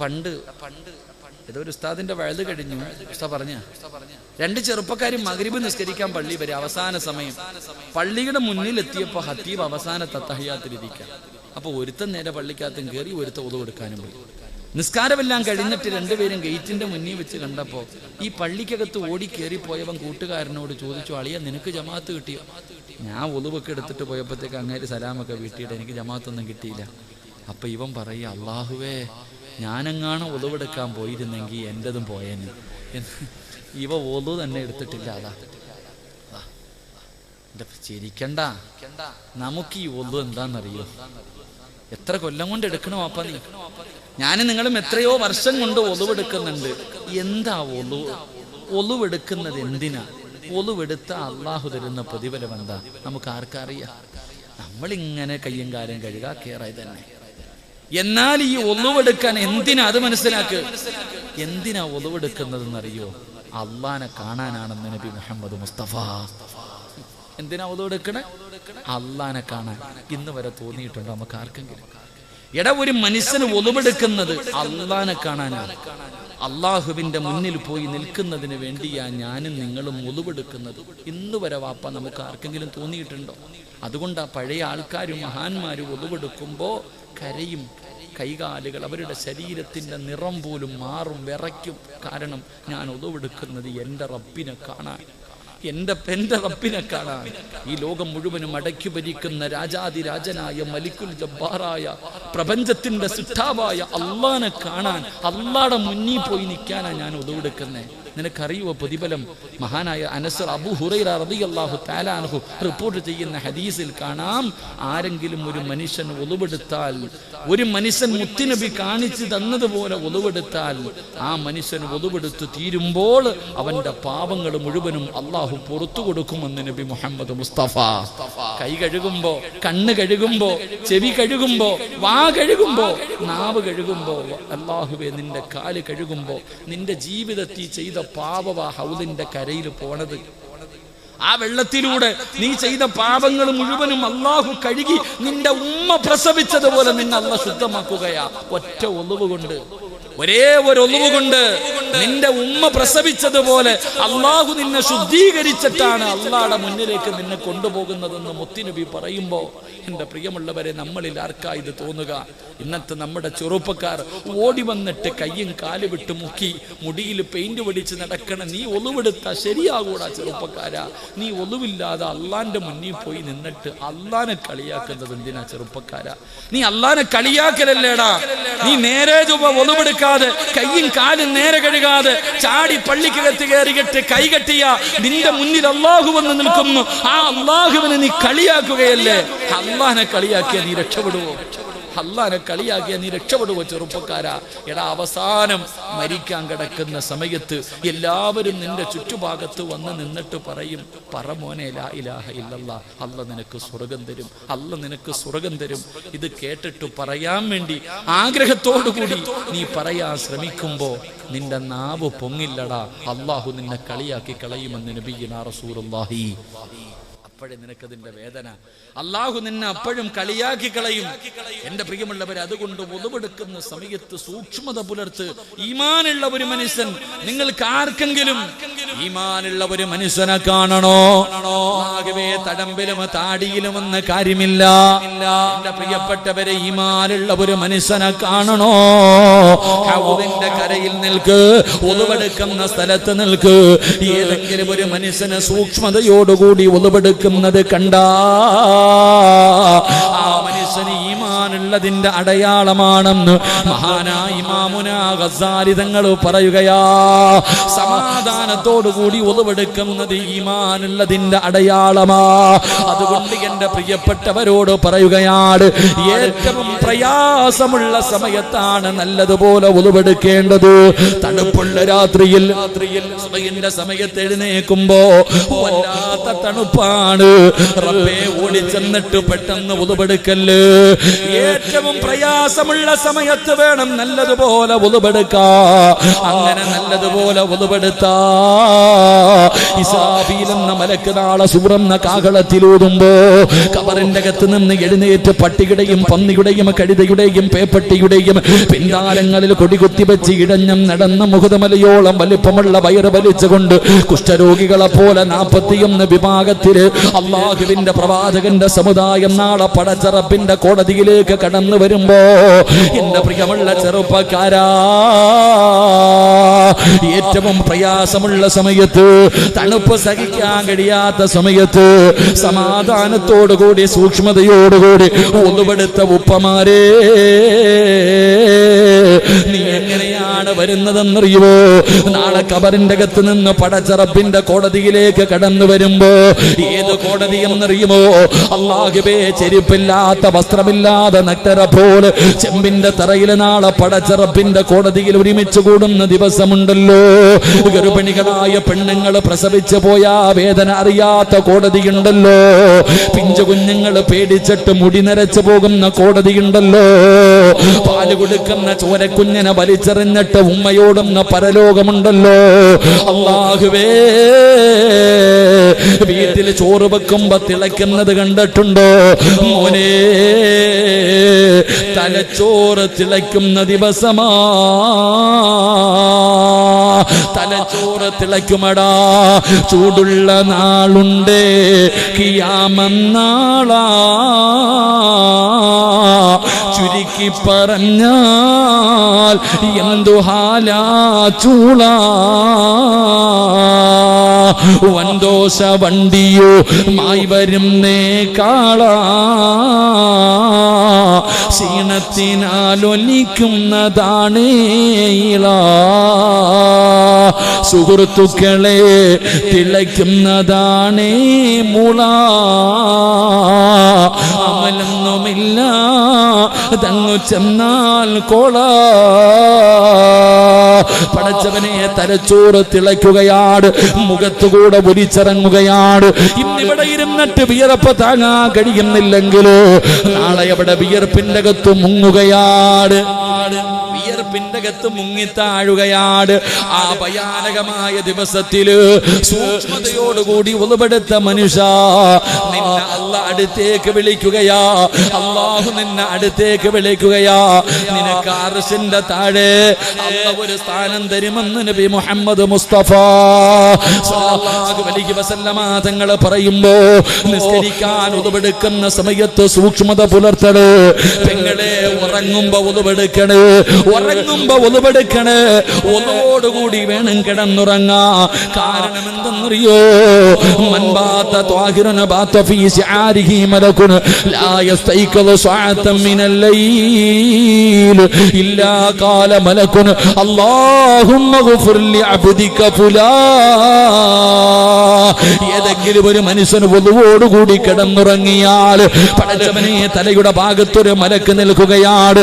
പണ്ട് ഏതോ ഒരു ഉസ്താദിന്റെ വഴുത് കഴിഞ്ഞു. ഉസ്താദ് പറഞ്ഞ രണ്ട് ചെറുപ്പക്കാരും മഗ്രിബ് നിസ്കരിക്കാൻ പള്ളി വരെ അവസാന സമയം പള്ളിയുടെ മുന്നിലെത്തിയപ്പോ ഹത്തീബ് അവസാനത്തെ തഹയ്യാത്തിലിരിക്കാം. അപ്പൊ ഒരുത്തൻ നേരെ പള്ളിക്കകത്തും കയറി ഒരുത്ത ഒതു കൊടുക്കാനും പോയി. നിസ്കാരമെല്ലാം കഴിഞ്ഞിട്ട് രണ്ടുപേരും ഗേറ്റിന്റെ മുന്നിൽ വെച്ച് കണ്ടപ്പോ ഈ പള്ളിക്കകത്ത് ഓടി കയറിപ്പോയവൻ കൂട്ടുകാരനോട് ചോദിച്ചു, അളിയ നിനക്ക് ജമാഅത്ത് കിട്ടിയോ? ഞാൻ ഒതുവൊക്കെ എടുത്തിട്ട് പോയപ്പോഴത്തേക്ക് അങ്ങേര് സലാമൊക്കെ വീട്ടിയിട്ട് എനിക്ക് ജമാഅത്തൊന്നും കിട്ടിയില്ല. അപ്പൊ ഇവൻ പറയുക, അള്ളാഹുവേ ഞാനെങ്ങാണ് ഒതുവെടുക്കാൻ പോയിരുന്നെങ്കിൽ എൻ്റെതും പോയേന്. ഇവ ഒതു തന്നെ എടുത്തിട്ടില്ല. അതാ ചിരിക്കണ്ട, നമുക്ക് ഈ ഒതു എന്താണെന്നറിയോ? എത്ര കൊല്ലം കൊണ്ട് എടുക്കണോ അപ്പ നീ? ഞാനും നിങ്ങളും എത്രയോ വർഷം കൊണ്ട് ഒതുവെടുക്കുന്നുണ്ട്. എന്താ ഒലുവെടുക്കുന്നത്? എന്തിനാ ഒലുവെടുത്ത അള്ളാഹു തരുന്ന പ്രതിഫലം എന്താ? നമുക്ക് ആർക്കറിയാം? നമ്മളിങ്ങനെ കയ്യും കാലും കഴുകാ കേറായി തന്നെ. എന്നാൽ ഈ ഒലുവെടുക്കാൻ എന്തിനാ? അത് മനസ്സിലാക്ക്. എന്തിനാ ഒലുവെടുക്കുന്നതെന്നറിയോ? അള്ളാനെ കാണാനാണെന്ന് നബി മുഹമ്മദ് മുസ്തഫ. എന്തിനാ ഒലുവെടുക്കണേ? അള്ളാനെ കാണാൻ. ഇന്ന് വരെ തോന്നിയിട്ടുണ്ടോ നമുക്ക് ആർക്കെങ്കിലും? എടാ, ഒരു മനുഷ്യന് ഒലുവെടുക്കുന്നത് അള്ളാനെ കാണാനാണ്. അള്ളാഹുവിന്റെ മുന്നിൽ പോയി നിൽക്കുന്നതിന് വേണ്ടിയാ ഞാനും നിങ്ങളും ഒലുവെടുക്കുന്നത്. ഇന്ന് വരെ വാപ്പ നമുക്ക് ആർക്കെങ്കിലും തോന്നിയിട്ടുണ്ടോ? അതുകൊണ്ടാ പഴയ ആൾക്കാരും മഹാന്മാരും ഒലുവെടുക്കുമ്പോ കരയും. കൈകാലുകൾ, അവരുടെ ശരീരത്തിന്റെ നിറം പോലും മാറും, വിറയ്ക്കും. കാരണം ഞാൻ ഒലുവെടുക്കുന്നത് എൻ്റെ റബ്ബിനെ കാണാൻ, എൻ്റെ റബ്ബിനെ കാണാൻ. ഈ ലോകം മുഴുവനും അടക്കി ഭരിക്കുന്ന രാജാതിരാജനായ മലിക്കുൽ ജബ്ബാറായ പ്രപഞ്ചത്തിന്റെ സിദ്ധാവായ അള്ളാനെ കാണാൻ, അള്ളാടെ മുന്നിൽ പോയി നിൽക്കാനാണ് ഞാൻ ഒതുവെടുക്കുന്നത്. നിനക്കറിയുവോ പ്രതിഫലം? മഹാനായ അനസ് അബൂ ഹുറൈറ റളിയല്ലാഹു തആല അൻഹു റിപ്പോർട്ട് ചെയ്യുന്ന ഹദീസിൽ കാണാം, ആരെങ്കിലും ഒരു മനുഷ്യൻ ഒലുവെടുത്താൽ, ഒരു മനുഷ്യൻ മുത്തുനബി കാണിച്ചു തന്നതുപോലെ ഒലുവെടുത്താൽ, ആ മനുഷ്യൻ ഒലുവെടുത്ത് തീരുമ്പോൾ അവന്റെ പാപങ്ങൾ മുഴുവനും അള്ളാഹു പുറത്തു കൊടുക്കുമെന്ന് നബി മുഹമ്മദ് മുസ്തഫ. കൈ കഴുകുമ്പോ, കണ്ണ് കഴുകുമ്പോ, ചെവി കഴുകുമ്പോ, വാ കഴുകുമ്പോ, നാവ് കഴുകുമ്പോ, അല്ലാഹുവേ നിന്റെ കാല് കഴുകുമ്പോ, നിന്റെ ജീവിതത്തിൽ ചെയ്ത പാപവാ ഹൗദിന്റെ കരയിൽ പോണത്. ആ വെള്ളത്തിലൂടെ നീ ചെയ്ത പാപങ്ങൾ മുഴുവനും അള്ളാഹു കഴുകി നിന്റെ ഉമ്മ പ്രസവിച്ചതുപോലെ നിന്നെ അള്ളാഹു ശുദ്ധമാക്കുകയാ. ഒറ്റ ഒളിവ് കൊണ്ട്, ഒരേ ഒരു ഒളിവ് കൊണ്ട് നിന്റെ ഉമ്മ പ്രസവിച്ചതുപോലെ അള്ളാഹു നിന്നെ ശുദ്ധീകരിച്ചിട്ടാണ് അള്ളാഹുടെ മുന്നിലേക്ക് നിന്നെ കൊണ്ടുപോകുന്നതെന്ന് മുത്തുനബി പറയുമ്പോ, എൻ്റെ പ്രിയമുള്ളവരെ, നമ്മളിൽ ആർക്കാ ഇത് തോന്നുക? ഇന്നത്തെ നമ്മുടെ ചെറുപ്പക്കാർ ഓടി വന്നിട്ട് കയ്യും കാല് വിട്ട് മുക്കി മുടിയിൽ പെയിന്റ് പിടിച്ച് നടക്കണം. നീ ഒളിവെടുത്താ ശരിയാകൂടാ ചെറുപ്പക്കാരാ. നീ ഒളിവില്ലാതെ അള്ളാന്റെ മുന്നിൽ പോയി നിന്നിട്ട് അള്ളാനെ കളിയാക്കുന്നത് എന്തിനാ ചെറുപ്പക്കാരാ? നീ അള്ളാനെ കളിയാക്കലല്ലേടാ. നീ നേരെ ഒളിവെടുക്കാതെ കയ്യും കാലും നേരെ കഴുകാതെ ചാടി പള്ളിക്കകത്ത് കയറിയിട്ട് കൈ കെട്ടിയ നിന്റെ മുന്നിൽ അള്ളാഹു വന്ന് നിൽക്കുന്നു. ആ അള്ളാഹുവിനെ നീ കളിയാക്കുകയല്ലേ? അള്ളാനെ കളിയാക്കിയ നീ രക്ഷപ്പെടുവോ? അള്ളാനെ കളിയാക്കിയ നീ രക്ഷപ്പെടുവോ ചെറുപ്പക്കാരാ? എടാ, അവസാനം മരിക്കാൻ കിടക്കുന്ന സമയത്ത് എല്ലാവരും നിന്റെ ചുറ്റുഭാഗത്ത് വന്ന് നിന്നിട്ട് പറയും, പറ മോനെ ലാ ഇലാഹ ഇല്ലല്ലാഹ്, അല്ല നിനക്ക് സ്വർഗം തരും, അല്ല നിനക്ക് സ്വർഗം തരും. ഇത് കേട്ടിട്ട് പറയാൻ വേണ്ടി ആഗ്രഹത്തോടു കൂടി നീ പറയാൻ ശ്രമിക്കുമ്പോ നിന്റെ നാവ് പൊങ്ങില്ലടാ. അള്ളാഹു നിന്നെ കളിയാക്കി കളയുമെന്ന് നബിയുനാ റസൂലുള്ളാഹി. അപ്പോഴേ നിനക്കതിന്റെ വേദന. അള്ളാഹു നിന്നെ അപ്പോഴും കളിയാക്കി കളയും. എന്റെ പ്രിയമുള്ളവരെ, അതുകൊണ്ട് ഒളിവെടുക്കുന്ന സമയത്ത് സൂക്ഷ്മത പുലർത്ത്. ഈമാനുള്ള ഒരു മനുഷ്യൻ, നിങ്ങൾക്ക് ആർക്കെങ്കിലും ഈമാനുള്ള ഒരു മനുഷ്യനെ കാണണോ? ആകവേ തടമ്പിലും താടിയിലും എന്ന കാര്യമില്ല. എന്റെ പ്രിയപ്പെട്ടവരെ, ഈമാനുള്ള ഒരു മനുഷ്യനെ കാണണോ? ഹൗദിന്റെ കരയിൽ നിൽക്ക്, ഒളിവെടുക്കുന്ന സ്ഥലത്ത് നിൽക്ക്. ഏതെങ്കിലും ഒരു മനുഷ്യനെ സൂക്ഷ്മതയോടുകൂടി ഒളിവെടുക്കുന്നത് കണ്ടാ ആ മനുഷ്യന് ഈമാനുള്ളതിന്റെ അടയാളമാണെന്ന് മഹാനായ ഇമാമുനാ ഗസാലി തങ്ങൾ പറയുകയാ. സമാധാനത്തോടുകൂടി ഒളിവെടുക്കുന്നത് ഈമാനുള്ളതിന്റെ അടയാളമാ. അതുകൊണ്ട് എന്റെ പ്രിയപ്പെട്ടവരോട് പറയുകയാണ്, ഏറ്റവും പ്രയാസമുള്ള സമയത്താണ് നല്ലതുപോലെ ഒളിവെടുക്കേണ്ടത്. തണുപ്പുള്ള രാത്രിയിൽ സുബഹിന്റെ സമയത്ത് എഴുന്നേൽക്കുമ്പോ വല്ലാത്ത തണുപ്പാണ്. റബ്ബേ, ഓടിച്ചെന്നിട്ട് പെട്ടെന്ന് ഒളിവെടുക്കല്ല്. ഏറ്റവും പ്രയാസമുള്ള സമയത്ത് വേണം നല്ലതുപോലെ ഒളിവെടുക്കാ. അങ്ങനെ നല്ലതുപോലെ ഒളിവെടുത്താ ഇസ്രാഫീൽ എന്ന മലക്ക് നാളെ സൂറെന്ന കാഹളത്തിലൂതുമ്പോ ഖബറിന്റെ അകത്ത് നിന്ന് എഴുന്നേറ്റ് പട്ടിയുടെയും പന്നിയുടെയും കഴുതയുടെയും പേപ്പട്ടിയുടെയും പിന്താരങ്ങളിൽ കൊടികുത്തി വെച്ച് ഇടഞ്ഞം നടന്ന മുഖതമലയോളം വലിപ്പമുള്ള വയറ് വലിച്ചുകൊണ്ട് കുഷ്ഠരോഗികളെ പോലെ 41 വിഭാഗത്തില് അള്ളാഹുവിന്റെ പ്രവാചകന്റെ സമുദായം നാളെ പടച്ചറപ്പിന്റെ കോടതിയിലേക്ക് കടന്നു വരുമ്പോ എന്റെ പ്രിയമുള്ള ചെറുപ്പക്കാരാ, ഏറ്റവും പ്രയാസമുള്ള സമയത്ത്, തണുപ്പ് സഹിക്കാൻ കഴിയാത്ത സമയത്ത് സമാധാനത്തോടുകൂടി സൂക്ഷ്മതയോടുകൂടി ഒന്നുപെടുത്ത ഉപ്പമാരെ, നീ എങ്ങനെയാണ് വരുന്നതെന്നറിയുമോ? നാളെ കബറിന്റെ അകത്ത് നിന്ന് പടച്ചറപ്പിന്റെ കോടതിയിലേക്ക് കടന്നു വരുമ്പോ ഏത് കോടതി എന്നറിയുമോ? അല്ലാഹുവേ, ചെരുപ്പില്ലാത്ത വസ്ത്രമില്ലാതെ നഗ്നരെ പോലെ ചെമ്പിന്റെ തറയില് നാളെ പടച്ചറപ്പിന്റെ കോടതിയിൽ ഒരുമിച്ച് കൂടുന്ന ദിവസമുണ്ടല്ലോ. ഗർഭിണികളായ പെണ്ണുങ്ങൾ പ്രസവിച്ചു പോയാ വേദന അറിയാത്ത കോടതിയുണ്ടല്ലോ. പിഞ്ചു കുഞ്ഞുങ്ങൾ പേടിച്ചിട്ട് മുടി നരച്ചു പോകുന്ന കോടതിയുണ്ടല്ലോ. പാല് കൊടുക്കുന്ന ചോരക്കുഞ്ഞിനെ വലിച്ചെറിഞ്ഞിട്ട് ഉമ്മയോടുന്ന പരലോകമുണ്ടല്ലോ. അല്ലാഹുവേ, വീട്ടിൽ ചോറ് വെക്കുമ്പോ തിളയ്ക്കുന്നത് കണ്ടിട്ടുണ്ടോ മോനെ? തലച്ചോറ് തിളയ്ക്കുന്ന ദിവസമാ, തലച്ചോറ് തിളയ്ക്കുമടാ. ചൂടുള്ള നാളുണ്ട്, കിയാമന്നാളാ. ചുരുക്കി പറഞ്ഞാൽ എന്തു ഹാലാ ചൂളാ. വൻദോശ വണ്ടിയോ മായി വരുന്നേ കാളാ. ക്ഷീണത്തിനാലൊലിക്കുന്നതാണേ ഇളാ. സുഹൃത്തുക്കളെ, തിളയ്ക്കുന്നതാണേ മുള. അമലൊന്നുമില്ല തങ്ങു ചെന്നാൽ കോള. പടച്ചവനെ, തലച്ചോറ് തിളയ്ക്കുകയാണ്, മുഖത്തുകൂടെ ഒലിച്ചിറങ്ങുകയാണ്. ഇന്നിവിടെ ഇരുന്നിട്ട് വിയർപ്പ് താങ്ങാൻ കഴിയുന്നില്ലെങ്കിലോ നാളെ അവിടെ വിയർപ്പിന്റെ അകത്ത് മുങ്ങുകയാണ്, വിയർപ്പിന്റെ അകത്ത് മുങ്ങിത്താഴുകയാണ്. ആ ഭയാനകമായ ദിവസത്തില് സൂക്ഷ്മതയോടുകൂടി ഒന്നുപെടുത്ത മനുഷ്യ, നിന്നെ അല്ലാഹ് അടുത്തേക്ക് വിളിക്കുകയാ. അല്ലാഹു നിന്നെ അടുത്തേക്ക് വിളിക്കുകയാ. നിനക്ക് അർശിന്റെ താഴെ അല്ലാഹു ഒരു സ്ഥാനം തരുമെന്ന് നബി മുഹമ്മദ് മുസ്തഫ സല്ലല്ലാഹു അലൈഹി വസല്ലമ തങ്ങൾ പറയുമ്പോ, നിസ്കരിക്കാൻ ഒന്നുപെടുക്കുന്ന സമയത്ത് സൂക്ഷ്മത പുലർത്തണേ പെങ്ങളെ. ഉറങ്ങുമ്പോ ഒന്നുപെടുക്കണേ, ഉറങ്ങുമ്പോ ഒന്നുപെടുക്കണേ. ഒന്നോടുകൂടി വേണം കിടന്നുറങ്ങാ. കാരണം എന്തെന്നറിയോ? മൻബാത ത്വാഹിറന ബാത ഫീ ശിആരിഹി മലകുൻ ലാ യസ്തൈഖദു സഅതൻ മിനൽ ലൈൽ ഇല്ലാ ഖാല മലകുൻ അല്ലാഹുമ്മ ഗ്ഫിർ ലി അബ്ദിക ഫുലാ. ഏതെങ്കിലും ഒരു മനുഷ്യന് ഒന്നുകൂടി കിടന്നുറങ്ങിയാൽ പടച്ചവനെ, തലയുടെ ഭാഗത്തൊരു മലക്ക് നിൽക്കുകയാണ്.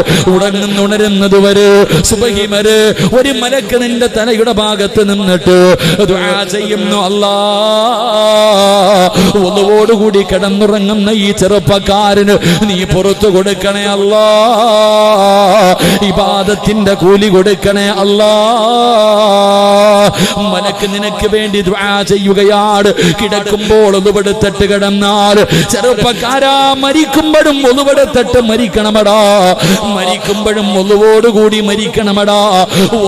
ഉണരുന്നത് വരെ, സുബഹി വരെ ഒരു മലക്ക് നിന്റെ തലയുടെ ഭാഗത്ത് നിന്നിട്ട് ദുആ ചെയ്യുന്നു. അല്ലാഹ്, ഒന്നുകൂടി കിടന്നുറങ്ങുന്ന ഈ ചെറുപ്പക്കാരന് നീ പുറത്തു കൊടുക്കണേ അല്ലാഹ്. ഇബാദത്തിന്റെ കൂലി കൊടുക്കണേ അല്ലാഹ്. മലക്ക് നിനക്ക് വേണ്ടി ദുആ ചെയ്യുകയാണ്. കിടക്കുമ്പോൾ ഒന്നുപെടുത്തിട്ട് കിടന്നാൽ, ചെറുപ്പക്കാരാ, മരിക്കുമ്പോഴും ഒന്നുപെടുത്തിട്ട് മരിക്കണമടാ. മരിക്കുമ്പോഴും ഒന്നുകൂടി മരിക്കണമടാ.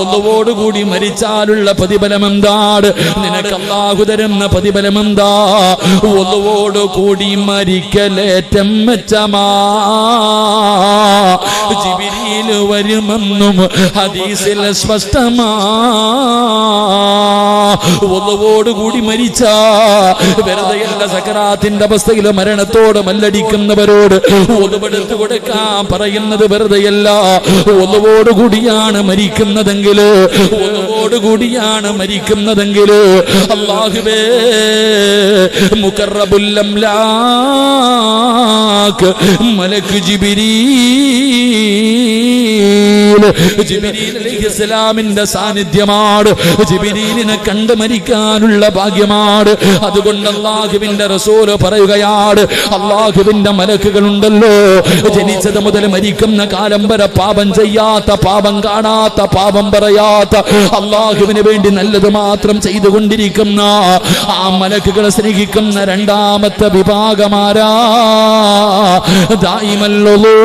ഒന്നുകൂടി മരിച്ചാലുള്ള പ്രതിഫലം എന്താണ്? നിനക്ക് അല്ലാഹു തരുന്ന പ്രതിഫലം എന്താ? ഒന്നുകൂടി മരിക്കലേറ്റം മെച്ചമാ. ജിബ്രീൽ വരുമെന്നും ഹദീസിൽ സ്പഷ്ടമാ. ഒന്നുകൂടി മരിച്ച വെറുതെയല്ല, സക്കറാത്തിന്റെ അവസ്ഥയിൽ മരണത്തോട് മല്ലടിക്കുന്നവരോട് ഒന്നുപെടുത്തു കൊടുക്കാൻ പറയുന്നത് വെറുതെയല്ല. ഒന്നുകൂടിയാണ് മരിക്കുന്നതെങ്കിൽ, ഒന്നുകൂടിയാണ് മരിക്കുന്നതെങ്കിൽ അല്ലാഹുവേ, മുഖറബുൽ അംലാക്ക് മലക്ക് ജിബ്രീൽ അലൈഹിസ്സലാമിന്റെ സാന്നിധ്യമാണ്. ജിബ്രീലിനെ കണ്ട് മരിക്കാനുള്ള ഭാഗ്യമാണ്. അതുകൊണ്ട് അല്ലാഹുവിന്റെ റസൂല് പറയുകയാണ്, അല്ലാഹുവിന്റെ മലക്കുകളുണ്ടല്ലോ, ജനിച്ചത് മുതൽ മരിക്കുന്ന കാലം വരെ പാപം ചെയ്യാത്ത, പാപം കാണാത്ത, പാപം പറയാത്ത, അല്ലാഹുവിന് വേണ്ടി നല്ലത് മാത്രം ചെയ്തുകൊണ്ടിരിക്കുന്ന ആ മലക്കുകളെ സ്നേഹിക്കുന്ന രണ്ടാമത്തെ വിഭാഗമാരാ? ദായിമൽ വുളൂ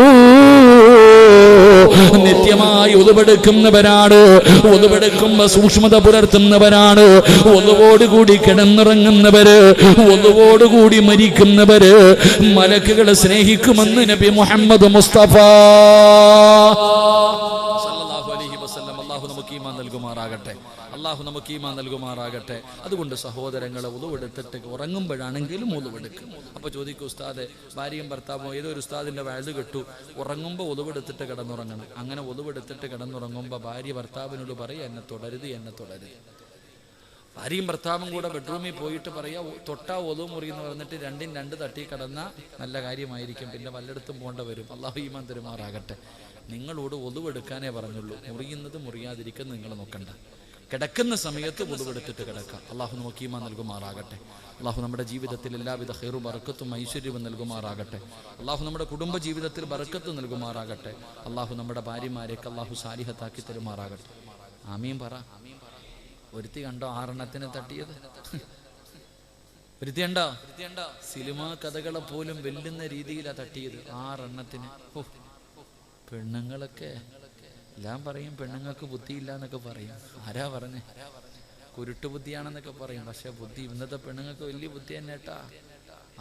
നിത്യമായി ഒതുവെടുക്കുന്നവരാണ്, ഒതുവെടുക്കുമ്പോ സൂക്ഷ്മത പുലർത്തുന്നവരാണ്, ഒതുവോടുകൂടി കിടന്നുറങ്ങുന്നവര്, ഒതുവോടുകൂടി മരിക്കുന്നവര് മലക്കുകളെ സ്നേഹിക്കുമെന്ന് നബി മുഹമ്മദ് മുസ്തഫ സല്ലല്ലാഹു അലൈഹി വസല്ലം. അല്ലാഹു നമുക്ക് ഈമാൻ നൽകുമാറാകട്ടെ, അല്ലാഹു നമുക്ക് ഈമാൻ നൽകുമാറാകട്ടെ. അതുകൊണ്ട് സഹോദരങ്ങളെ, ഉളുവെടുത്തിട്ട് ഉറങ്ങുമ്പോഴാണെങ്കിലും ഉളുവെടുക്കും. അപ്പോൾ ചോദിക്കും, ഉസ്താദെ, ഭാര്യയും ഭർത്താവും ഏതോ ഒരു ഉസ്താദിന്റെ വയല് കെട്ടു, ഉറങ്ങുമ്പോൾ ഉളുവെടുത്തിട്ട് കിടന്നുറങ്ങണം. അങ്ങനെ ഉളുവെടുത്തിട്ട് കിടന്നുറങ്ങുമ്പോൾ ഭാര്യ ഭർത്താവിനോട് പറയും, എന്നെ തുടരുത്, എന്നെ തുടരുത്. ഭാര്യയും ഭർത്താവും കൂടെ ബെഡ്റൂമിൽ പോയിട്ട് പറയാ, തൊട്ടാ ഒതു മുറി എന്ന് പറഞ്ഞിട്ട് രണ്ടും രണ്ട് തട്ടി കിടന്ന നല്ല കാര്യമായിരിക്കും, പിന്നെ വല്ലയിടത്തും പോകേണ്ട വരും. അല്ലാഹു ഈമാൻ തരുമാറാകട്ടെ. നിങ്ങളോട് ഒതുവെടുക്കാനേ പറഞ്ഞുള്ളൂ, മുറിയുന്നത് മുറിയാതിരിക്കുന്നത് നിങ്ങൾ നോക്കണ്ട. കിടക്കുന്ന സമയത്ത് ഒതുവെടുത്തിട്ട് കിടക്കാം. അല്ലാഹു നമുക്ക് ഈമാൻ നൽകുമാറാകട്ടെ. അല്ലാഹു നമ്മുടെ ജീവിതത്തിൽ എല്ലാവിധ ഖൈറും ബറക്കത്തും ഐശ്വര്യവും നൽകുമാറാകട്ടെ. അല്ലാഹു നമ്മുടെ കുടുംബ ജീവിതത്തിൽ ബറക്കത്ത് നൽകുമാറാകട്ടെ. അല്ലാഹു നമ്മുടെ ഭാര്യമാരെയൊക്കെ അല്ലാഹു സാലിഹത്താക്കി തരുമാറാകട്ടെ. ആമീൻ പറ. ഒരുത്തി കണ്ടോ 6 തട്ടിയത്? ഒരുത്തി കണ്ടോ? സിനിമാ കഥകളെ പോലും വെല്ലുന്ന രീതിയിലാണ് തട്ടിയത് 6. പെണ്ണുങ്ങളൊക്കെ എല്ലാം പറയും, പെണ്ണുങ്ങൾക്ക് ബുദ്ധിയില്ല എന്നൊക്കെ പറയും. ആരാ പറഞ്ഞേ? കുരുട്ടു ബുദ്ധിയാണെന്നൊക്കെ പറയും. പക്ഷെ ബുദ്ധി ഇന്നത്തെ പെണ്ണുങ്ങൾക്ക് വലിയ ബുദ്ധി തന്നെ കേട്ടാ.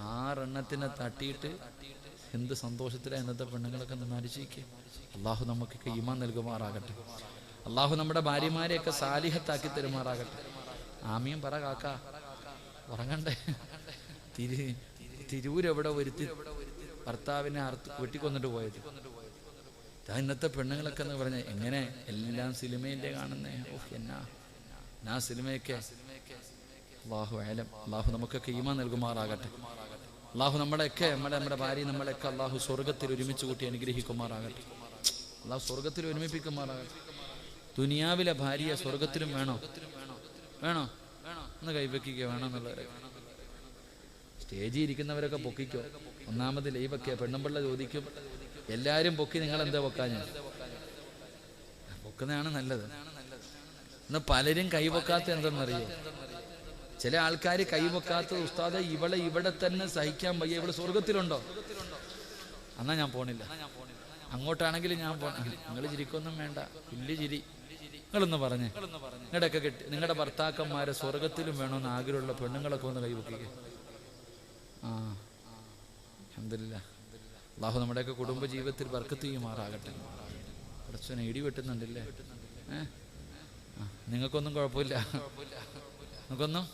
6 തട്ടിയിട്ട് എന്ത് സന്തോഷത്തിലാണ് ഇന്നത്തെ പെണ്ണുങ്ങളൊക്കെ നടിച്ചിരിക്കുക. അള്ളാഹു നമുക്കൊക്കെ ഈമാൻ നൽകുമാറാകട്ടെ. അള്ളാഹു നമ്മുടെ ഭാര്യമാരെയൊക്കെ സാലിഹത്താക്കി തരുമാറാകട്ടെ. ആമീൻ പറ കാക്ക. ഉറങ്ങണ്ടേ? തിരൂരെവിടെ ഒരുത്തി ഭർത്താവിനെ വെട്ടിക്കൊന്നിട്ട് പോയത്. ഇന്നത്തെ പെണ്ണുങ്ങളൊക്കെ എന്ന് പറഞ്ഞ എങ്ങനെ എല്ലാം സിനിമയിലെ കാണുന്നേ. എന്നാ സിനിമയൊക്കെ. അല്ലാഹു അലം. അല്ലാഹു നമുക്കൊക്കെ ഈമാൻ നൽകുമാറാകട്ടെ. അല്ലാഹു നമ്മളെയൊക്കെ നമ്മുടെ ഭാര്യ നമ്മളെയൊക്കെ അല്ലാഹു സ്വർഗത്തിൽ ഒരുമിച്ച് കൂട്ടി അനുഗ്രഹിക്കുമാറാകട്ടെ. അല്ലാഹു സ്വർഗത്തിൽ ഒരുമിപ്പിക്കുമാറാകട്ടെ. ദുനിയാവിലെ ഭാര്യ സ്വർഗത്തിലും വേണോ? വേണോ? ഒന്ന് കൈവയ്ക്കുക വേണമെന്നുള്ളവരെ. സ്റ്റേജിൽ ഇരിക്കുന്നവരൊക്കെ പൊക്കിക്കോ. ഒന്നാമത് ലൈവൊക്കെ പെണ്ണുമ്പിള്ള ചോദിക്കും, എല്ലാരും പൊക്കി നിങ്ങൾ എന്താ പൊക്കാഞ്ഞ? പൊക്കുന്നതാണ് നല്ലത്. ഇന്ന് പലരും കൈവക്കാത്ത എന്തെന്നറിയോ? ചില ആൾക്കാർ കൈവക്കാത്തത്, ഉസ്താദെ ഇവിടെ തന്നെ സഹിക്കാൻ വയ്യ, ഇവിടെ സ്വർഗത്തിലുണ്ടോ? എന്നാ ഞാൻ പോണില്ല. അങ്ങോട്ടാണെങ്കിലും ഞാൻ നിങ്ങൾ ചിരിക്കൊന്നും വേണ്ട, വലിയ ചിരി. നിങ്ങളൊന്ന് പറഞ്ഞേ, നിങ്ങളുടെയൊക്കെ കെട്ടി നിങ്ങളുടെ ഭർത്താക്കന്മാരെ സ്വർഗത്തിലും വേണമെന്ന് ആഗ്രഹമുള്ള പെണ്ണുങ്ങളൊക്കെ ഒന്ന് കൈവക്കുക. അൽഹംദുലില്ലാഹ്. അല്ലാഹു നമ്മുടെയൊക്കെ കുടുംബ ജീവിതത്തിൽ ബർക്കത്ത് ചെയ്യുമാറാകട്ടെ. കുറച്ചൊന്ന് ഇടി വെട്ടുന്നുണ്ടല്ലേ? നിങ്ങൾക്കൊന്നും കുഴപ്പമില്ല. നിങ്ങൾക്കൊന്നും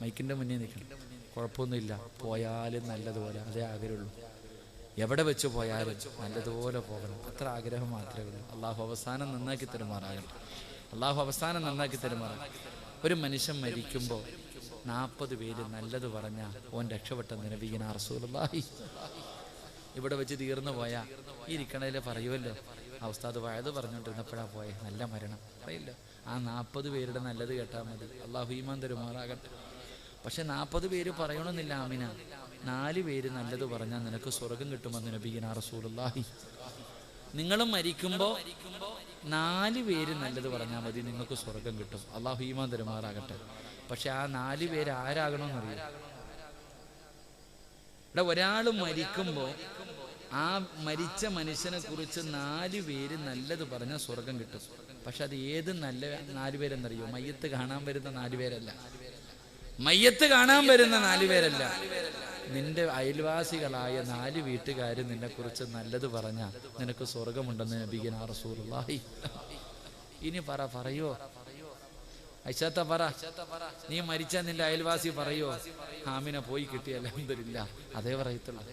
മൈക്കിൻ്റെ മുന്നിൽ നിൽക്കണം, കുഴപ്പമൊന്നുമില്ല. പോയാലും നല്ലതുപോലെ, അതേ ആഗ്രഹമുള്ളൂ. എവിടെ വെച്ച് പോയാലും നല്ലതുപോലെ പോകണം, അത്ര ആഗ്രഹം മാത്രമേ ഉള്ളൂ. അള്ളാഹു അവസാനം നന്നാക്കി തരുമാറാകട്ടെ. അള്ളാഹു അവസാനം നന്നാക്കി തരുമാറാകട്ടെ. ഒരു മനുഷ്യൻ മരിക്കുമ്പോൾ 40 പേര് നല്ലത് പറഞ്ഞാൽ ഓൻ രക്ഷപ്പെട്ടെന്ന് നബിയുനാ റസൂലുള്ളാഹി. ഇവിടെ വെച്ച് തീർന്നു പോയാ ഈ ഇരിക്കണതിൽ പറയുമല്ലോ, ആ ഉസ്താദ് വയത് പറഞ്ഞുകൊണ്ടിരുന്നപ്പോഴാണ് പോയെ, നല്ല മരണം പറയില്ല. ആ 40 പേരുടെ നല്ലത് കേട്ടാൽ മതി. അള്ളാഹു ഈമാൻ തരുമാറാകട്ടെ. പക്ഷെ 40 പേര് പറയണമെന്നില്ല. ആമിന 4 പേര് നല്ലത് പറഞ്ഞാൽ നിനക്ക് സ്വർഗം കിട്ടുമെന്ന് നബിയുനാ റസൂലുള്ളാഹി. നിങ്ങളും മരിക്കുമ്പോൾ 4 പേര് നല്ലത് പറഞ്ഞാൽ മതി, നിങ്ങൾക്ക് സ്വർഗം കിട്ടും. അള്ളാഹു ഈമാൻ തരുമാറാകട്ടെ. പക്ഷെ ആ 4 പേര് ആരാകണമെന്നറിയാം? ഇവിടെ ഒരാൾ മരിക്കുമ്പോൾ ആ മരിച്ച മനുഷ്യനെ കുറിച്ച് 4 പേര് നല്ലത് പറഞ്ഞാൽ സ്വർഗം കിട്ടും. പക്ഷെ അത് ഏത് നല്ല 4 പേരെന്നറിയോ? മയ്യത്ത് കാണാൻ വരുന്ന 4 പേരല്ല. മയ്യത്ത് കാണാൻ വരുന്ന 4 പേരല്ല. നിന്റെ അയൽവാസികളായ 4 വീട്ടുകാർ നിന്നെ കുറിച്ച് നല്ലത് പറഞ്ഞാൽ നിനക്ക് സ്വർഗമുണ്ടെന്ന് നബിയുനാ റസൂലുള്ളാഹി. ഇനി പറയോ ഐഷാത്ത പറ, നീ മരിച്ചാൽ നിന്റെ അയൽവാസി പറയോ ആമിന പോയി കിട്ടിയ അൽഹംദുലില്ലാഹ്? അതേ പറയത്തുള്ളൂ.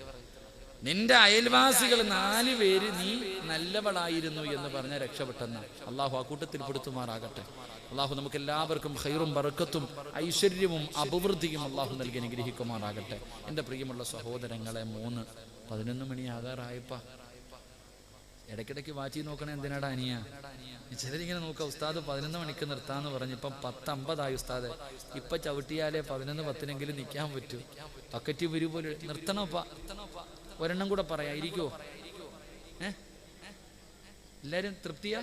നിന്റെ അയൽവാസികൾ 4 പേര് നീ നല്ലവളായിരുന്നു എന്ന് പറഞ്ഞ രക്ഷപ്പെട്ടെന്ന അള്ളാഹു ആ കൂട്ടത്തിൽ പെടുത്തുമാറാകട്ടെ. അള്ളാഹു നമുക്ക് എല്ലാവർക്കും ഖൈറും ബറക്കത്തും ഐശ്വര്യവും അഭിവൃദ്ധിയും അള്ളാഹു നൽകി അനുഗ്രഹിക്കുമാറാകട്ടെ. എൻ്റെ പ്രിയമുള്ള സഹോദരങ്ങളെ, 11 മണിയാകാറായപ്പാ. ഇടയ്ക്കിടയ്ക്ക് വാച്ചി നോക്കണേ. എന്തിനാടാ അനിയ? ചിലരിങ്ങനെ നോക്കാം, ഉസ്താദ് 11 മണിക്ക് നിർത്താന്ന് പറഞ്ഞ് ഇപ്പം 10:50 ഉസ്താദ്. ഇപ്പം ചവിട്ടിയാലേ 11:10 നിൽക്കാൻ പറ്റൂ. പക്കറ്റ് വരൂ പോലെ നിർത്തണോപ്പാ. ഒരെണ്ണം കൂടെ പറയാം, ഇരിക്കുവോ? എല്ലാവരും തൃപ്തിയാ?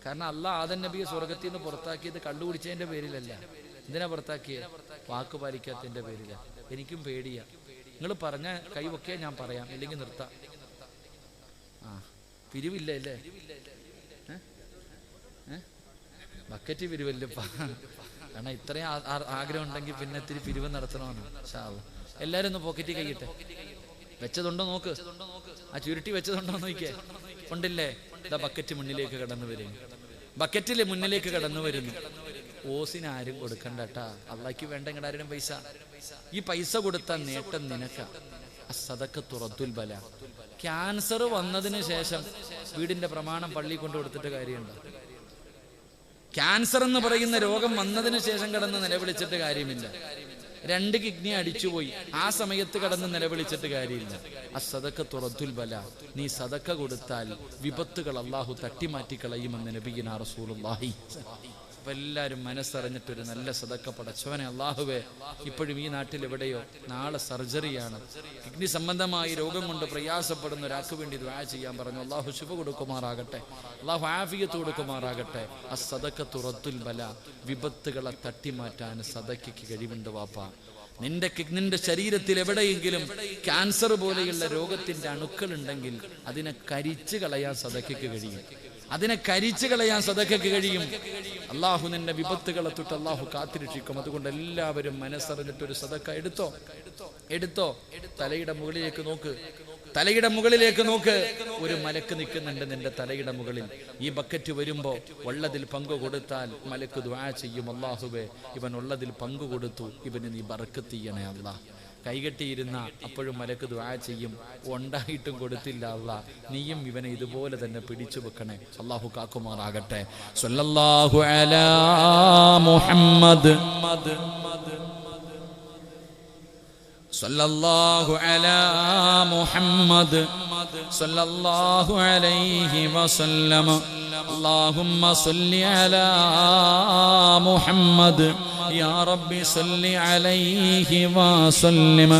കാരണം അള്ളാഹ് ആദം നബിയെ സ്വർഗത്തിൽ നിന്ന് പുറത്താക്കിയത് കള്ളു കുടിച്ചതിൻ്റെ പേരിലല്ല. എന്തിനാ പുറത്താക്കിയത്? വാക്ക് പാലിക്കാത്തതിൻ്റെ പേരില. എനിക്കും പേടിയാ. നിങ്ങൾ പറഞ്ഞ കൈവൊക്കെ ഞാൻ പറയാം, ഇല്ലെങ്കിൽ നിർത്താം. പിരിവില്ല അല്ലേ? ബക്കറ്റ് പിരിവല്ലപ്പാ. കാരണം ഇത്രയും ആഗ്രഹം ഉണ്ടെങ്കിൽ പിന്നെ ഇത്തിരി പിരിവ് നടത്തണമെന്ന്. എല്ലാരും ഒന്ന് പോക്കറ്റിൽ കൈയിട്ടെ. വെച്ചതുണ്ടോ നോക്ക്, ആ ചുരുട്ടി വെച്ചതുണ്ടോ നോക്കിയേ. ഉണ്ടില്ലേ? ഇതാ ബക്കറ്റ് മുന്നിലേക്ക് കടന്നു വരും. ബക്കറ്റില് മുന്നിലേക്ക് കടന്നു വരുന്നു. ഓസിന് ആരും കൊടുക്കണ്ടട്ടാ, അള്ളാഹ്ക്ക് വേണ്ട ഇങ്ങടാരും പൈസ. ഈ പൈസ കൊടുത്ത നേട്ടം നിനക്ക. സദഖത്തു റദ്ദുൽ ബല. ക്യാൻസർ വന്നതിന് ശേഷം വീടിന്റെ പ്രമാണം പള്ളി കൊണ്ട് കൊടുത്തിട്ട് കാര്യമുണ്ടോ? ക്യാൻസർ എന്ന് പറയുന്ന രോഗം വന്നതിന് ശേഷം കടന്ന് നിലവിളിച്ചിട്ട് കാര്യമില്ല. 2 കിഡ്നി അടിച്ചുപോയി, ആ സമയത്ത് കടന്ന് നിലവിളിച്ചിട്ട് കാര്യമില്ല. അസ്സദഖത്തു റദ്ദുൽ ബല. നീ സദഖ കൊടുത്താൽ വിപത്തുകൾ അല്ലാഹു തട്ടിമാറ്റി കളയുമെന്ന് നബിയുനാ റസൂലുള്ളാഹി. അപ്പൊ എല്ലാവരും മനസ്സറിഞ്ഞിട്ടൊരു നല്ല സദഖ പടച്ചവനെ അല്ലാഹുവേ, ഇപ്പോഴും ഈ നാട്ടിൽ എവിടെയോ നാളെ സർജറിയാണ്, കിഡ്നി സംബന്ധമായി രോഗം കൊണ്ട് പ്രയാസപ്പെടുന്ന ഒരാൾക്ക് വേണ്ടി ദുആ ചെയ്യാൻ പറഞ്ഞു. അല്ലാഹു ശിഫ കൊടുക്കുമാറാകട്ടെ, അല്ലാഹു ആഫിയത്ത് കൊടുക്കുമാറാകട്ടെ. അസ്സദഖത്തു റദ്ദുൽ ബല. വിപത്തുകളെ തട്ടിമാറ്റാൻ സദഖയ്ക്ക് കഴിവുണ്ട് വാപ്പ. നിന്റെ ശരീരത്തിൽ എവിടെയെങ്കിലും ക്യാൻസർ പോലെയുള്ള രോഗത്തിന്റെ അണുക്കൾ ഉണ്ടെങ്കിൽ അതിനെ കരിച്ചു കളയാൻ സദഖയ്ക്ക് കഴിയും. അതിനെ കരിച്ചു കളയാൻ സദഖയ്ക്ക് കഴിയും. അള്ളാഹു നിന്റെ വിപത്തുകളെ തൊട്ട് അള്ളാഹു കാത്തിരക്ഷിക്കും. അതുകൊണ്ട് എല്ലാവരും മനസ്സറിഞ്ഞിട്ടൊരു സദഖ എടുത്തോ. തലയുടെ മുകളിലേക്ക് നോക്ക്, തലയുടെ മുകളിലേക്ക് നോക്ക്. ഒരു മലക്ക് നിൽക്കുന്നുണ്ട് നിന്റെ തലയുടെ മുകളിൽ. ഈ ബക്കറ്റ് വരുമ്പോ ഉള്ളതിൽ പങ്കു കൊടുത്താൽ മലക്ക് ദുആ ചെയ്യും, അല്ലാഹുവേ ഇവൻ ഉള്ളതിൽ പങ്കു കൊടുത്തു, ഇവന് നീ ബർക്കത്ത് ചെയ്യണേ അല്ലാഹ്. കൈകെട്ടിയിരുന്ന അപ്പോഴും മലക്ക് ദുആ ചെയ്യും, ഉണ്ടായിട്ടും കൊടുത്തില്ല അല്ലാഹ്, നീയും ഇവനെ ഇതുപോലെ തന്നെ പിടിച്ചു വെക്കണേ. അല്ലാഹു കാക്കുമാറാകട്ടെ. സ്വല്ലല്ലാഹു അലാ മുഹമ്മദ് സല്ലല്ലാഹു അലാ മുഹമ്മദ് സല്ലല്ലാഹു അലൈഹി വസല്ലം. അല്ലാഹുമ്മ സല്ലി അലാ മുഹമ്മദ് യാ റബ്ബി സല്ലി അലൈഹി വസല്ലം.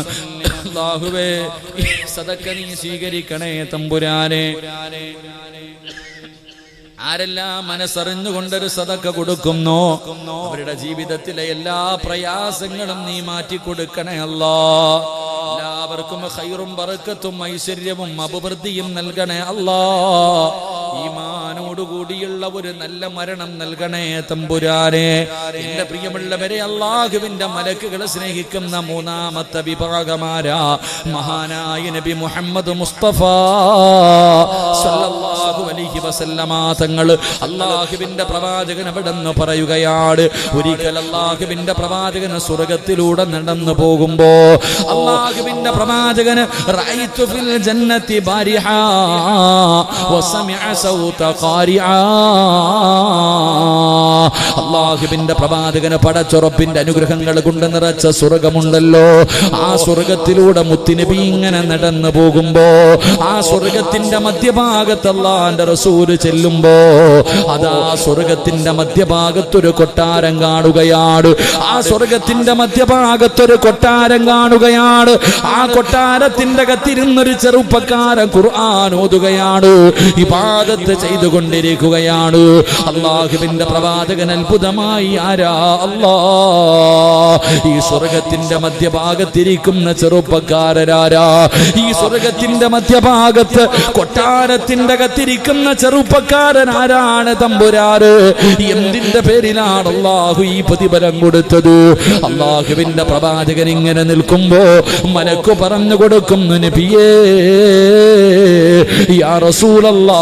അല്ലാഹുവേ ഈ സദഖ നീ സ്വീകരിക്കണേ തമ്പുരാനെ. ആരെല്ലാം മനസ്സറിഞ്ഞുകൊണ്ടൊരു സദഖ കൊടുക്കുന്നോ അവരുടെ ജീവിതത്തിലെ എല്ലാ പ്രയാസങ്ങളും നീ മാറ്റി കൊടുക്കണേ അല്ലാഹ്. എല്ലാവർക്കും ഖൈറും ബറക്കത്തും ഐശ്വര്യവും അഭിവൃദ്ധിയും നൽകണേ അല്ലാഹ്. ഈമാനോടുകൂടിയുള്ള ഒരു നല്ല മരണം നൽകണേ തമ്പുരാനെ. എന്റെ പ്രിയമുള്ളവരെ, അല്ലാഹുവിന്റെ മലക്കുകളെ സ്നേഹിക്കുന്ന മൂന്നാമത്തെ വിഭാഗമാരാ മഹാനായ നബി മുഹമ്മദ് മുസ്തഫ സല്ലല്ലാഹു അലൈഹി വസല്ലമ തങ്ങൾ. അല്ലാഹുവിന്റെ പ്രവാചകൻ അവിടെന്ന് പറയുകയാണ്, ഒരിക്കൽ അല്ലാഹുവിന്റെ പ്രവാചകൻ സ്വർഗ്ഗത്തിലൂടെ നടന്നു പോകുമ്പോ അല്ലാഹുവിന്റെ പ്രവാചകന് റഅയ്തു ഫിൽ ജന്നതി ബാരിഹാ വസമിഅ സൗത ഖാരിആ. അല്ലാഹുവിന്റെ പ്രവാചകന് പടച്ചുറപ്പിന്റെ അനുഗ്രഹങ്ങൾ കൊണ്ട് നിറച്ച സ്വർഗ്ഗമുണ്ടല്ലോ. ആ സ്വർഗ്ഗത്തിലൂടെ മുത്തുനബി ഇങ്ങനെ നടന്നു പോകുമ്പോ ആ സ്വർഗ്ഗത്തിന്റെ മധ്യഭാഗത്ത് അല്ലാഹുവിന്റെ റസൂല് ചെല്ലുമ്പോ അതാ സ്വർഗ്ഗത്തിന്റെ മധ്യഭാഗത്തൊരു കൊട്ടാരം കാണുകയാണ്. ആ സ്വർഗ്ഗത്തിന്റെ മധ്യഭാഗത്തൊരു കൊട്ടാരം കാണുകയാണ്. ആ കൊട്ടാരത്തിന്റെ അകത്തിരുന്നൊരു ചെറുപ്പക്കാരൻ ഖുർആൻ ഓതുകയാണ്, ഇബാദത്ത് ചെയ്തുകൊണ്ടിരിക്കുകയാണ്. അല്ലാഹുവിന്റെ പ്രവാചകൻ അത്ഭുതമായി, ആരാ അല്ലാഹ്, ഈ സ്വർഗ്ഗത്തിന്റെ മധ്യഭാഗത്തിരിക്കുന്ന ചെറുപ്പക്കാരനാരാ? ഈ സ്വർഗ്ഗത്തിന്റെ മധ്യഭാഗത്ത് കൊട്ടാരത്തിന്റെ അകത്തിരിക്കുന്ന ചെറുപ്പക്കാരൻ ആരാണ് തമ്പുരാന്? എന്തിന്റെ പേരിലാണ് അല്ലാഹു ഈ പ്രതിഫലം കൊടുത്തത്? അല്ലാഹുവിന്റെ പ്രവാചകൻ ഇങ്ങനെ നിൽക്കുമ്പോ മലക്ക് പറഞ്ഞു കൊടുക്കുന്നു, നബിയേ യാ റസൂലല്ലാഹ്,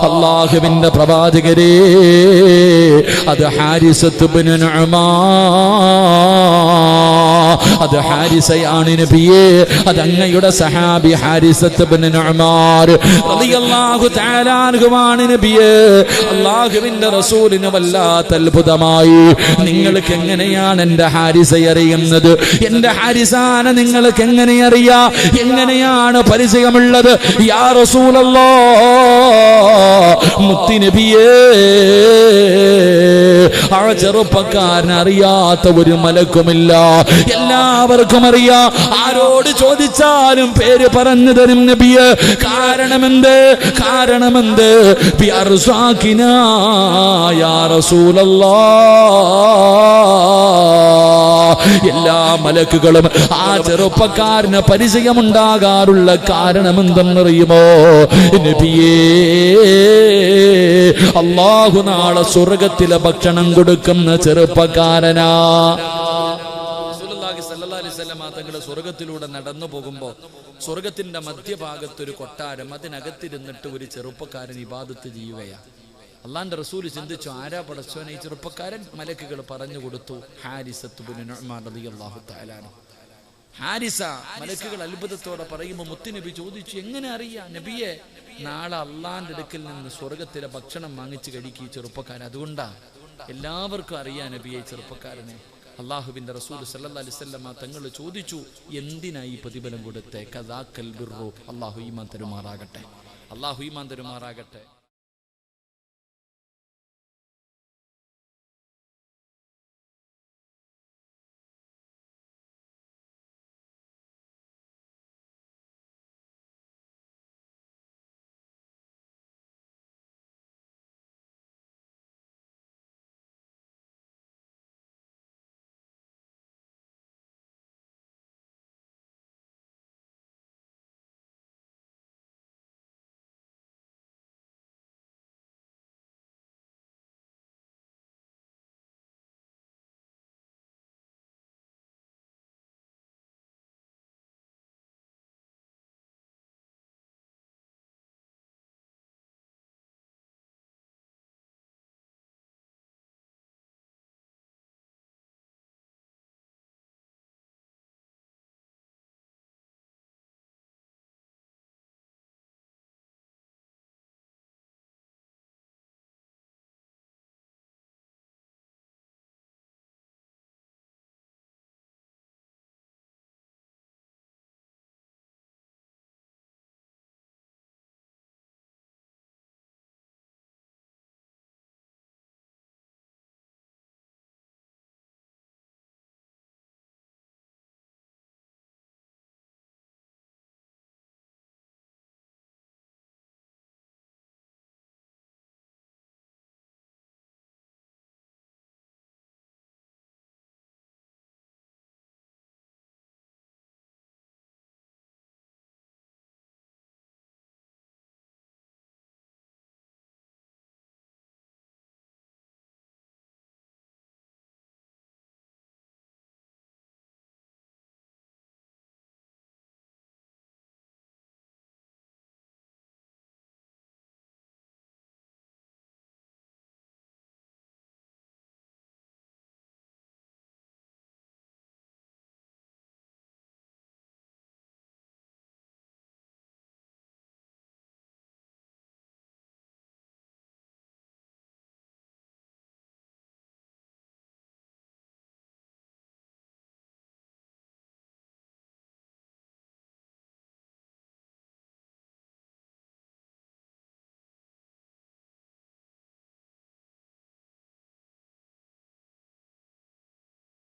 അല്ലാഹുവിന്റെ പ്രവാചകരേ, അത് ഹാരിസത്ത് ഇബ്നു നുഅ്മാൻ, അത് ഹാരിസയാണ് നബിയേ, അത് അങ്ങയുടെ സഹാബി ഹാരിസത്ത് ഇബ്നു നുഅ്മാൻ റളിയല്ലാഹു തആല അൻഹുവാണ് നബിയേ. അല്ലാഹുവിന്റെ റസൂലിന് വല്ലാത്ത അത്ഭുതമായി. നിങ്ങൾക്ക് എങ്ങനെയാണ് എന്റെ ഹാരിസയെ അറിയുന്നത്? എന്റെ ഹാരിസാനെ നിങ്ങൾക്ക് എങ്ങനെ അറിയാം? എങ്ങനെയാണ് പരിചയമുള്ളത്? യാ റസൂലല്ലാഹ്, മുത്തുനബിയേ, ആ ചെറുപ്പക്കാരനെ അറിയാത്ത ഒരു മലക്കുമില്ല. എല്ലാവർക്കും അറിയാം. ആരോട് ചോദിച്ചാലും പേര് പറഞ്ഞു തരും നബിയെ. കാരണമെന്ത്? കാരണമെന്ത്? ബിഅർസാഖിനാ യാ റസൂലല്ലാഹ്. എല്ലാ മലക്കുകളും ആ ചെറുപ്പക്കാരന് പരിചയമുണ്ടാകാറുള്ള കാരണമെന്തെന്നറിയുമോ നബിയേ? അല്ലാഹു നാളെ സ്വർഗത്തിലെ ഭക്ഷണം കൊടുക്കുന്ന ചെറുപ്പക്കാരനാ. തങ്ങളുടെ സ്വർഗത്തിലൂടെ നടന്നു പോകുമ്പോ സ്വർഗത്തിന്റെ മധ്യഭാഗത്തൊരു കൊട്ടാരം, അതിനകത്തിരുന്നിട്ട് ഒരു ചെറുപ്പക്കാരൻ ഇബാദത്ത് ചെയ്യുകയാണ്. അള്ളാന്റെ റസൂൽ ചിന്തിച്ചു, ആരാ പടച്ചോനെ ഈ ചെറുപ്പക്കാരൻ? മലക്കുകൾ പറഞ്ഞു കൊടുത്തു, ഹാരിസത്ത് ഇബ്നു നുഅ്മാൻ റളിയല്ലാഹു തആല അൻഹു. ഹാരിസ. മലക്കുകൾ അത്ഭുതത്തോടെ പറയുമ്പോൾ മുത്തുനബി ചോദിച്ചു, എങ്ങനെ അറിയാം നബിയെ? നാളെ അള്ളാന്റെ അടുക്കൽ നിന്ന് സ്വർഗത്തിലെ ഭക്ഷണം വാങ്ങിച്ചു കഴിക്കും ഈ ചെറുപ്പക്കാരൻ. അതുകൊണ്ടാ എല്ലാവർക്കും അറിയാം നബിയെ ചെറുപ്പക്കാരനെ. അള്ളാഹുവിന്റെ റസൂൽ സല്ലല്ലാഹു അലൈഹി വസല്ലം തങ്ങൾ ചോദിച്ചു, എന്തിനായി പ്രതിഫലം കൊടുത്തേ? കദാക്കൽ ബിർറു. അള്ളാഹു ഈമാൻ തരുമാറാകട്ടെ. അള്ളാഹു ഈമാൻ തരുമാറാകട്ടെ.